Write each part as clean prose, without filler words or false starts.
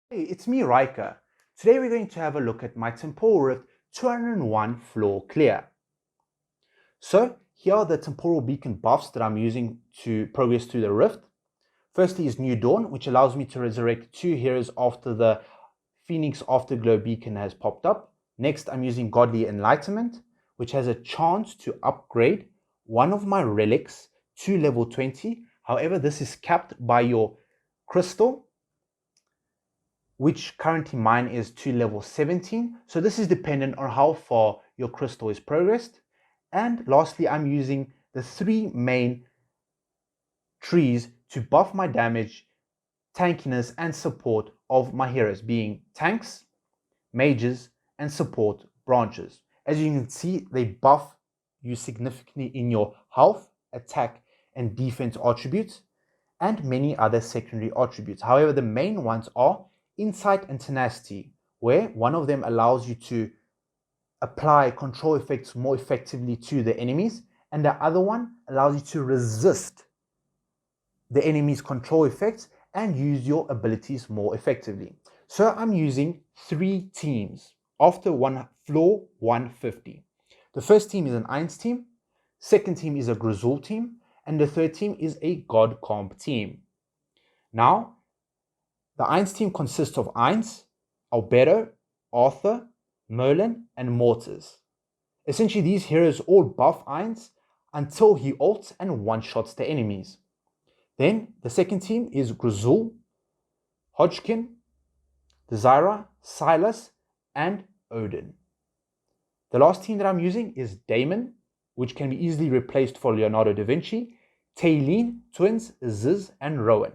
Hey, it's me, Riker. Today we're going to have a look at my Temporal Rift 201 floor clear. So here are the temporal beacon buffs that I'm using to progress through the rift. Firstly is New Dawn, which allows me to resurrect 2 heroes after the Phoenix Afterglow beacon has popped up. Next, I'm using Godly Enlightenment, which has a chance to upgrade one of my relics to level 20. However, this is capped by your crystal, which currently mine is to level 17. So this is dependent on how far your crystal is progressed. And lastly, I'm using the 3 main trees to buff my damage, tankiness, and support of my heroes, being tanks, mages, and support branches. As you can see, they buff you significantly in your health, attack, and defense attributes, and many other secondary attributes. However, the main ones are Insight and Tenacity, where one of them allows you to apply control effects more effectively to the enemies, and the other one allows you to resist the enemy's control effects and use your abilities more effectively. So I'm using 3 teams after floor 150. The first team is an Ainz team, second team is a Grezhul team, and the third team is a God Comp team. Now, the Ainz team consists of Ainz, Albedo, Arthur, Merlin, and Mortis. Essentially, these heroes all buff Ainz until he ults and one-shots the enemies. Then the second team is Grezhul, Hodgkin, Desira, Silas, and Odin. The last team that I'm using is Daimon, which can be easily replaced for Leonardo da Vinci, Taylene, Twins, Ziz, and Rowan.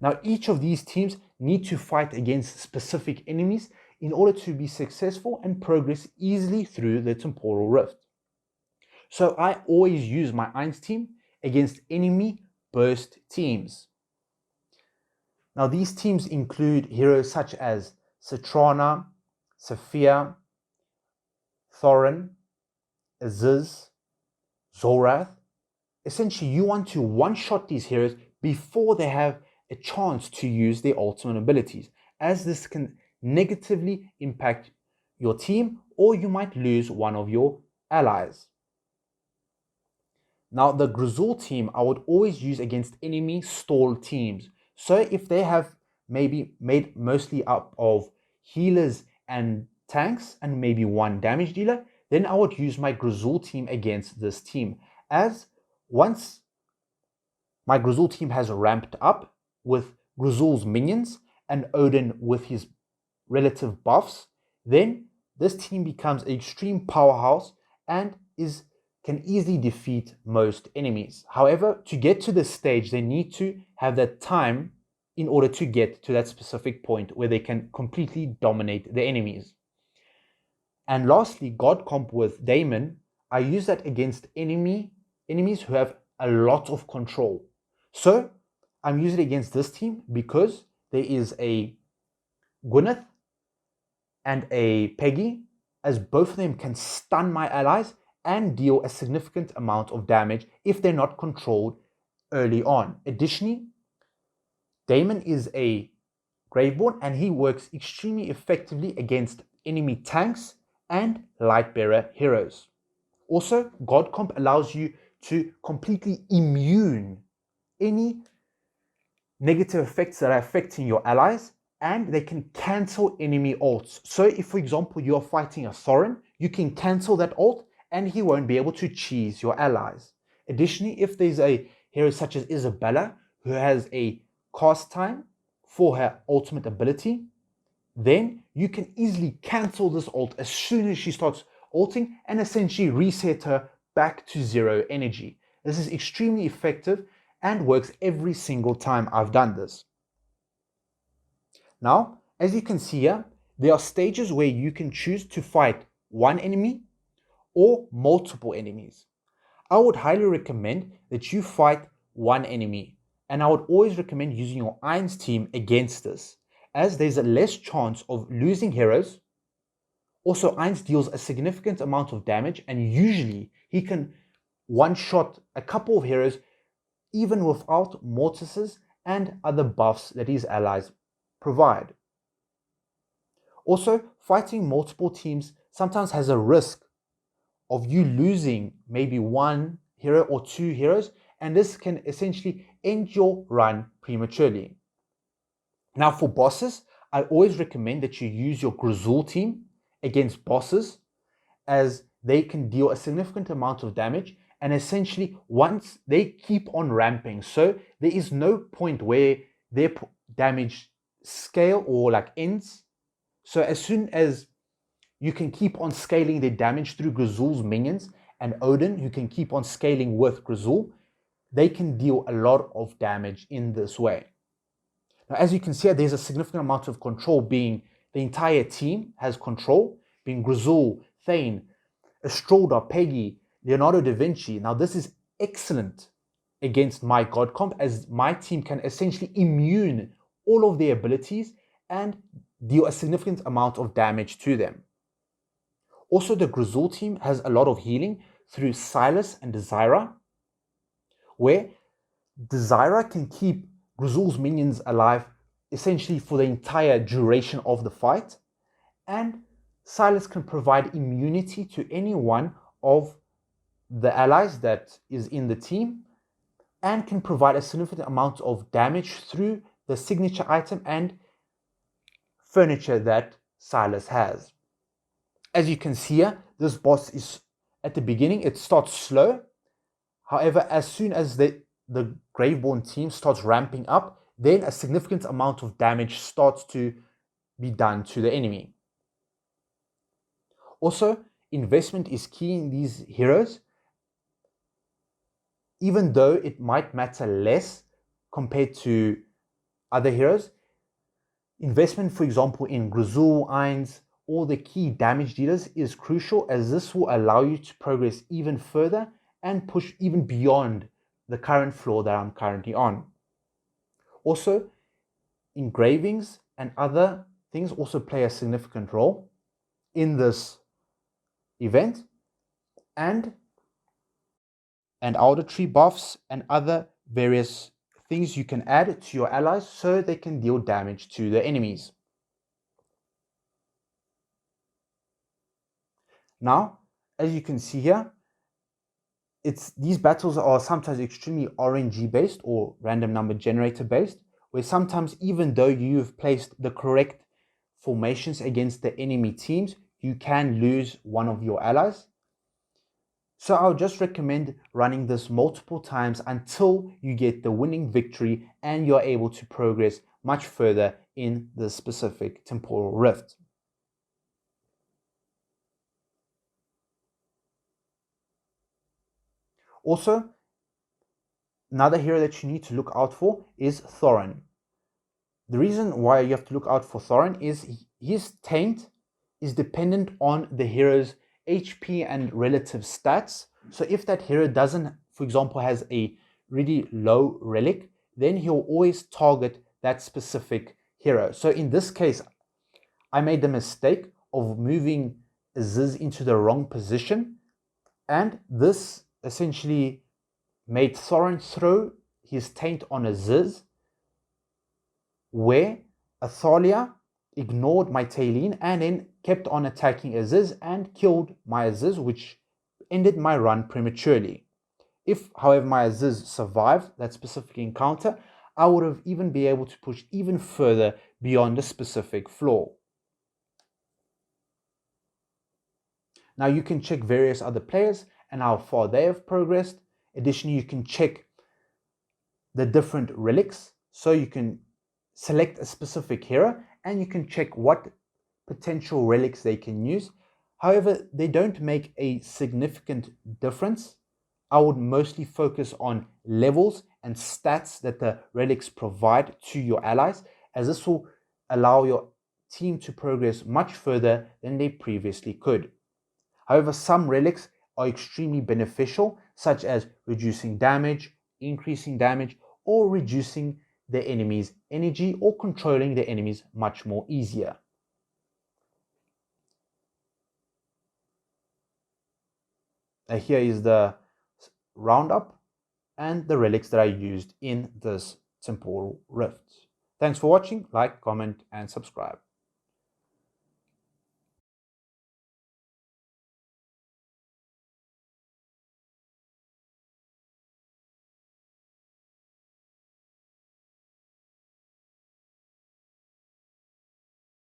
Now, each of these teams need to fight against specific enemies in order to be successful and progress easily through the Temporal Rift. So I always use my Ainz team against enemy burst teams. Now, these teams include heroes such as Citrana, Sophia, Thorin, Aziz, Zorath. Essentially, you want to one-shot these heroes before they have a chance to use their ultimate abilities, as this can negatively impact your team, or you might lose one of your allies. Now, the Grezhul team I would always use against enemy stall teams. So if they have maybe made mostly up of healers and tanks and maybe 1 damage dealer, then I would use my Grezhul team against this team, as once my Grezhul team has ramped up with Grezhul's minions and Odin with his relative buffs, then this team becomes an extreme powerhouse and can easily defeat most enemies. However, to get to this stage, they need to have that time in order to get to that specific point where they can completely dominate the enemies. And lastly, God Comp with Daimon, I use that against enemies who have a lot of control. So I'm using it against this team because there is a Gwyneth and a Peggy, as both of them can stun my allies and deal a significant amount of damage if they're not controlled early on. Additionally, Daimon is a Graveborn and he works extremely effectively against enemy tanks and Lightbearer heroes. Also, God Comp allows you to completely immune any negative effects that are affecting your allies, and they can cancel enemy ults. So if, for example, you're fighting a Thorin, you can cancel that ult and he won't be able to cheese your allies. Additionally, if there's a hero such as Isabella who has a cast time for her ultimate ability, then you can easily cancel this ult as soon as she starts ulting and essentially reset her back to 0 energy. This is extremely effective and works every single time I've done this. Now, as you can see here, there are stages where you can choose to fight one enemy or multiple enemies. I would highly recommend that you fight one enemy, and I would always recommend using your Ainz team against this, as there's a less chance of losing heroes. Also, Ainz deals a significant amount of damage, and usually he can one-shot a couple of heroes even without mortises and other buffs that his allies provide. Also, fighting multiple teams sometimes has a risk of you losing maybe one hero or two heroes, and this can essentially end your run prematurely. Now, for bosses, I always recommend that you use your Grezhul team against bosses, as they can deal a significant amount of damage, and essentially once they keep on ramping, so there is no point where their damage scale or like ends. So as soon as you can keep on scaling their damage through Grezhul's minions and Odin, who can keep on scaling with Grezhul, they can deal a lot of damage in this way. Now, as you can see, there's a significant amount of control, being the entire team has control, being Grezhul, Thane, Estrada, Peggy, Leonardo da Vinci. Now, this is excellent against my God comp, as my team can essentially immune all of their abilities and deal a significant amount of damage to them. Also, the Grezhul team has a lot of healing through Silas and Desira, where Desira can keep Grezhul's minions alive essentially for the entire duration of the fight, and Silas can provide immunity to any one of the allies that is in the team, and can provide a significant amount of damage through the signature item and furniture that Silas has. As you can see here, this boss is, at the beginning, it starts slow. However, as soon as the Graveborn team starts ramping up, then a significant amount of damage starts to be done to the enemy. Also, investment is key in these heroes, even though it might matter less compared to other heroes. Investment, for example, in Grezhul, Ainz, or the key damage dealers is crucial, as this will allow you to progress even further and push even beyond the current floor that I'm currently on. Also, engravings and other things also play a significant role in this event, and auditory buffs and other various things you can add to your allies so they can deal damage to the enemies. Now, as you can see here, these battles are sometimes extremely RNG based or random number generator based, where sometimes, even though you've placed the correct formations against the enemy teams, you can lose one of your allies. So I'll just recommend running this multiple times until you get the winning victory and you're able to progress much further in the specific temporal rift. Also, another hero that you need to look out for is Thorin. The reason why you have to look out for Thorin is his taint is dependent on the hero's HP and relative stats. So if that hero doesn't, for example, has a really low relic, then he'll always target that specific hero. So in this case, I made the mistake of moving Aziz into the wrong position, and this essentially made Thorin throw his taint on Aziz, where Athalia ignored my Talene and then kept on attacking Aziz and killed my Aziz, which ended my run prematurely. If, however, my Aziz survived that specific encounter, I would have even been able to push even further beyond the specific floor. Now you can check various other players and how far they have progressed. Additionally, you can check the different relics, so you can select a specific hero and you can check what potential relics they can use. However, they don't make a significant difference. I would mostly focus on levels and stats that the relics provide to your allies, as this will allow your team to progress much further than they previously could. However, some relics are extremely beneficial, such as reducing damage, increasing damage, or reducing the enemy's energy, or controlling the enemies much more easier. Here is the roundup and the relics that I used in this temporal rift. Thanks for watching. Like, comment, and subscribe.